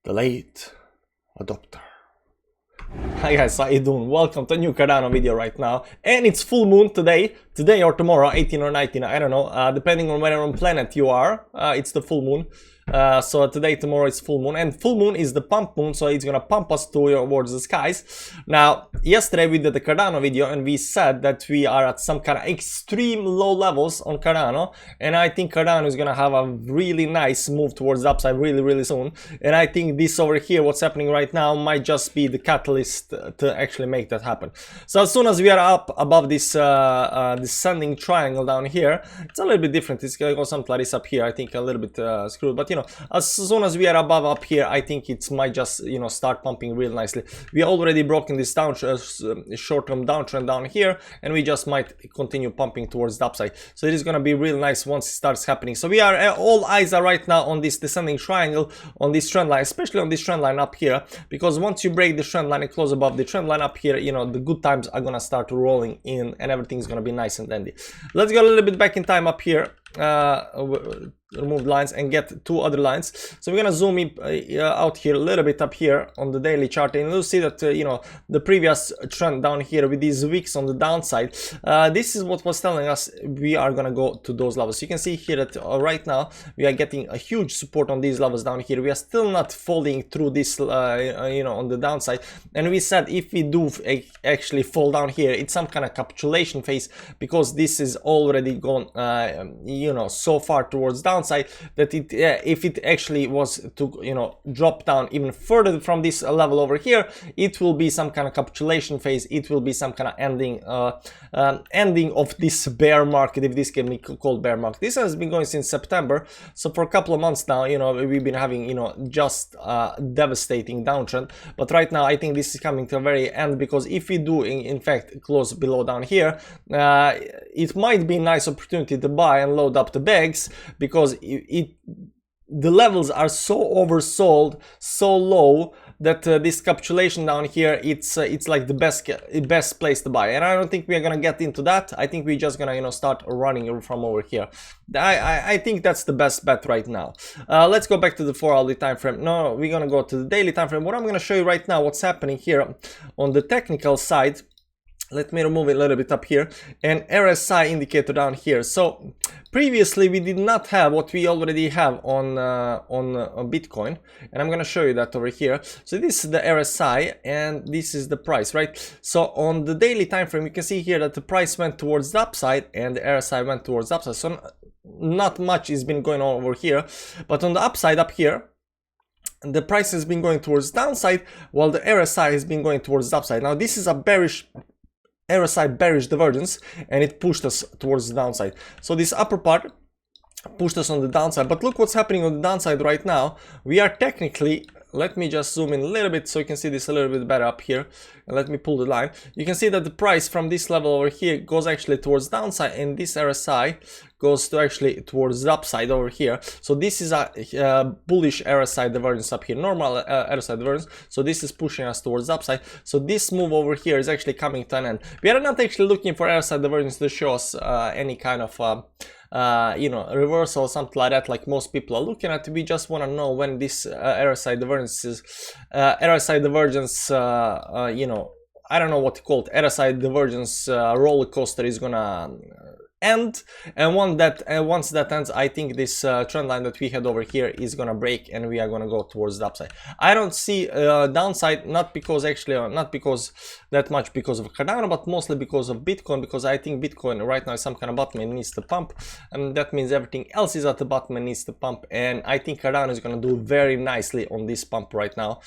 the late adopter. Hi guys, how you doing? Welcome to a new Cardano video right now, and it's full moon today or tomorrow, 18 or 19, I don't know, depending on where on planet you are. It's the full moon. So today, tomorrow is full moon, and full moon is the pump moon, so it's gonna pump us towards the skies. Now, yesterday we did the Cardano video, and we said that we are at some kind of extreme low levels on Cardano, and I think Cardano is gonna have a really nice move towards the upside really soon. And I think this over here, what's happening right now, might just be the catalyst to actually make that happen. So as soon as we are up above this descending triangle down here, it's a little bit different. It's gonna go something like this up here. I think a little bit screwed, but you know, as soon as we are above up here, I think it might just, you know, start pumping real nicely. We already broken this down short-term downtrend down here, and we just might continue pumping towards the upside. So it is gonna be real nice once it starts happening. So we are all eyes are right now on this descending triangle, on this trend line, especially on this trend line up here, because once you break the trend line and close above the trend line up here, you know, the good times are gonna start rolling in, and everything's gonna be nice and dandy. Let's go a little bit back in time up here. Remove lines and get two other lines. So we're gonna zoom in out here a little bit up here on the daily chart, and you'll see that you know, the previous trend down here with these wicks on the downside, this is what was telling us we are gonna go to those levels. You can see here that right now we are getting a huge support on these levels down here. We are still not falling through this you know, on the downside, and we said if we do actually fall down here, it's some kind of capitulation phase, because this is already gone you know, so far towards downside that it if it actually was to, you know, drop down even further from this level over here, it will be some kind of capitulation phase. It will be some kind of ending ending of this bear market, if this can be called bear market. This has been going since September, so for a couple of months now, you know, we've been having, you know, just devastating downtrend. But right now I think this is coming to a very end, because if we do in fact close below down here, it might be a nice opportunity to buy and load up the bags, because the levels are so oversold, so low, that this capitulation down here, it's like the best place to buy. And I don't think we are gonna get into that. I think we're just gonna, you know, start running from over here. I think that's the best bet right now. Let's go back to the 4-hourly time frame. No, we're gonna go to the daily time frame. What I'm gonna show you right now, what's happening here on the technical side. Let me remove it a little bit up here, and RSI indicator down here. So previously we did not have what we already have on Bitcoin, and I'm gonna show you that over here. So this is the RSI, and this is the price, right? So on the daily time frame, you can see here that the price went towards the upside and the RSI went towards the upside. So not much has been going on over here, but on the upside up here, the price has been going towards the downside, while the RSI has been going towards the upside. Now this is a bearish RSI bearish divergence, and it pushed us towards the downside. So this upper part pushed us on the downside, but look what's happening on the downside right now. We are technically, let me just zoom in a little bit so you can see this a little bit better up here, and let me pull the line. You can see that the price from this level over here goes actually towards downside, and this RSI goes to actually towards the upside over here. So this is a bullish RSI divergence up here, normal RSI divergence. So this is pushing us towards the upside. So this move over here is actually coming to an end. We are not actually looking for RSI divergence to show us any kind of you know, reversal or something like that, like most people are looking at. We just want to know when this RSI divergence is you know, I don't know what to call it, RSI divergence roller coaster is gonna end, and once that ends, I think this trend line that we had over here is gonna break, and we are gonna go towards the upside. I don't see downside, not because that much because of Cardano, but mostly because of Bitcoin, because I think Bitcoin right now is some kind of bottom and needs to pump, and that means everything else is at the bottom and needs to pump, and I think Cardano is gonna do very nicely on this pump right now.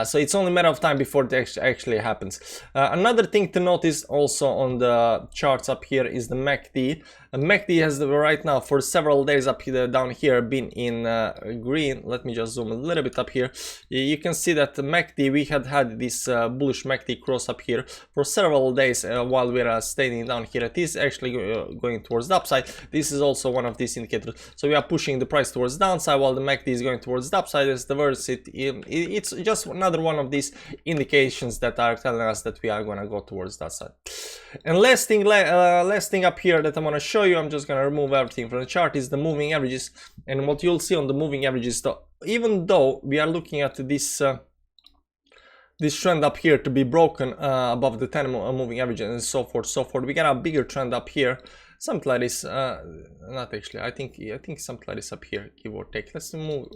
So it's only a matter of time before it actually happens. Another thing to notice also on the charts up here is the MACD. MACD has right now for several days up here, down here, been in green. Let me just zoom a little bit up here. You can see that the MACD, we had this bullish MACD cross up here for several days while we are staying down here. It is actually going towards the upside. This is also one of these indicators. So we are pushing the price towards the downside while the MACD is going towards the upside. As the verse, it's just another one of these indications that are telling us that we are going to go towards that side. And last thing up here that I want to show you, I'm just going to remove everything from the chart, is the moving averages. And what you'll see on the moving averages, though, even though we are looking at this this trend up here to be broken above the 10 moving average and so forth, we got a bigger trend up here, something like this. Not actually, I think something like this up here, give or take. Let's move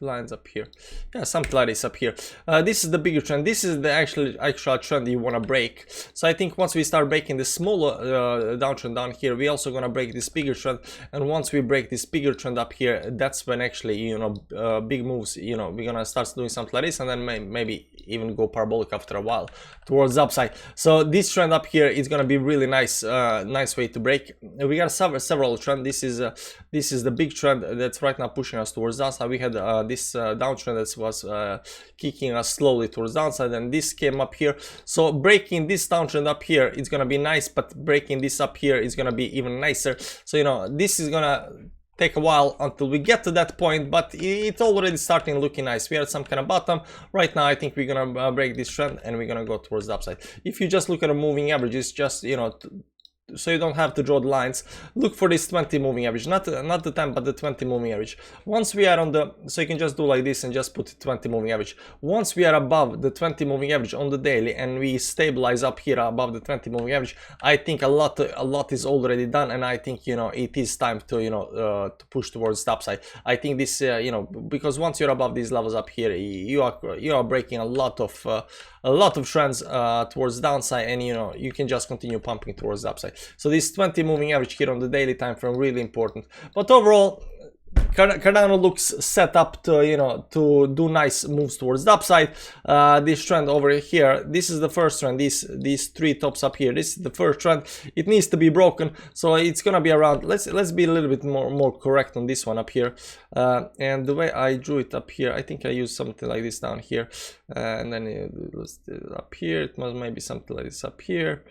lines up here. Yeah, something like this up here. This is the bigger trend. This is the actual trend you want to break. So I think once we start breaking the smaller downtrend down here, we also gonna break this bigger trend. And once we break this bigger trend up here, that's when actually, you know, big moves, you know, we're gonna start doing something like this, and then maybe even go parabolic after a while towards the upside. So this trend up here is gonna be really nice, nice way to break. We got several trends. This is the big trend that's right now pushing us towards the upside. We had this downtrend that was kicking us slowly towards downside, and this came up here. So breaking this downtrend up here is gonna be nice, but breaking this up here is gonna be even nicer. So you know, this is gonna take a while until we get to that point, but it's already starting looking nice. We are at some kind of bottom right now. I think we're gonna break this trend and we're gonna go towards the upside. If you just look at a moving averages, just, you know, so you don't have to draw the lines, look for this 20 moving average, not the 10 but the 20 moving average. Once we are on the, so you can just do like this and just put 20 moving average. Once we are above the 20 moving average on the daily and we stabilize up here above the 20 moving average, I think a lot is already done, and I think, you know, it is time to, you know, to push towards the upside. I think this, you know, because once you're above these levels up here, you are breaking a lot of trends towards the downside, and you know, you can just continue pumping towards the upside. So this 20 moving average here on the daily time frame, really important. But overall, Cardano looks set up to, you know, to do nice moves towards the upside. This trend over here, this is the first trend. These three tops up here, this is the first trend. It needs to be broken, so it's gonna be around. Let's be a little bit more correct on this one up here. And the way I drew it up here, I think I used something like this down here, and then let's do it up here. It must maybe something like this up here.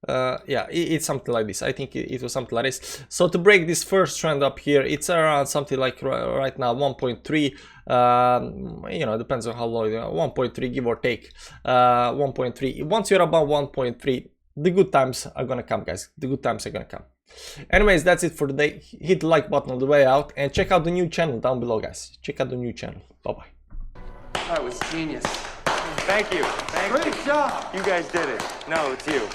Yeah, it's something like this. I think it was something like this. So to break this first trend up here, it's around something like right now 1.3. You know, depends on how low you are, 1.3 give or take. 1.3. Once you're above 1.3, the good times are gonna come, guys. The good times are gonna come. Anyways, that's it for today. Hit the like button on the way out and check out the new channel down below, guys. Check out the new channel. Bye bye. That was genius. Thank you. Great job. You guys did it. No, it's you.